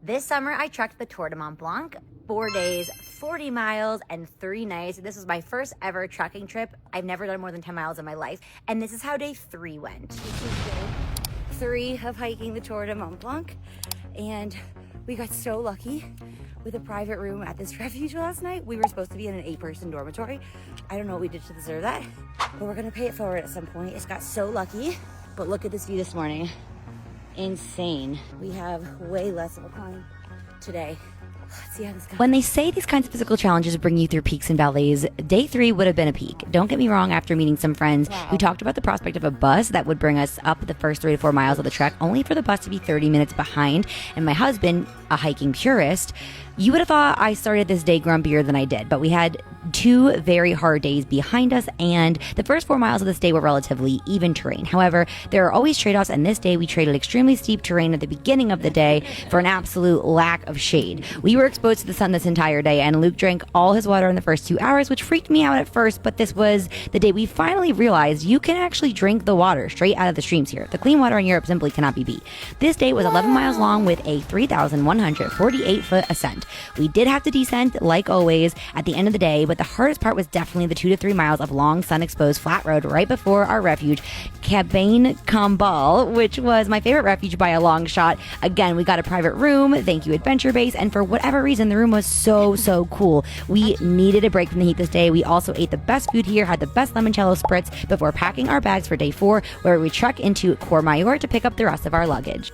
This summer, I trekked the Tour Du Mont Blanc, 4 days, 40 miles, and 3 nights. This was my first ever trekking trip. I've never done more than 10 miles in my life. And this is how day 3 went. This is day 3 of hiking the Tour Du Mont Blanc. And we got so lucky with a private room at this refuge last night. We were supposed to be in an 8-person dormitory. I don't know what we did to deserve that, but we're gonna pay it forward at some point. It's got so lucky. But look at this view this morning. Insane. We have way less of a climb today. Let's see how this goes. When they say these kinds of physical challenges bring you through peaks and valleys, day 3 would have been a peak. Don't get me wrong, after meeting some friends who talked about the prospect of a bus that would bring us up the first 3 to 4 miles of the trek, only for the bus to be 30 minutes behind, and my husband, a hiking purist, you would have thought I started this day grumpier than I did, but we had 2 very hard days behind us, and the first 4 miles of this day were relatively even terrain. However, there are always trade-offs, and this day we traded extremely steep terrain at the beginning of the day for an absolute lack of shade. We were exposed to the sun this entire day, and Luke drank all his water in the first 2 hours, which freaked me out at first, but this was the day we finally realized you can actually drink the water straight out of the streams here. The clean water in Europe simply cannot be beat. This day was 11 miles long with a 3,148-foot ascent. We did have to descend, like always, at the end of the day, but the hardest part was definitely the 2 to 3 miles of long, sun-exposed flat road right before our refuge, Cabane Cambal, which was my favorite refuge by a long shot. Again, we got a private room, thank you Adventure Base, and for whatever reason, the room was so cool. We needed a break from the heat this day. We also ate the best food here, had the best limoncello spritz before packing our bags for day 4, where we trek into Courmayeur to pick up the rest of our luggage.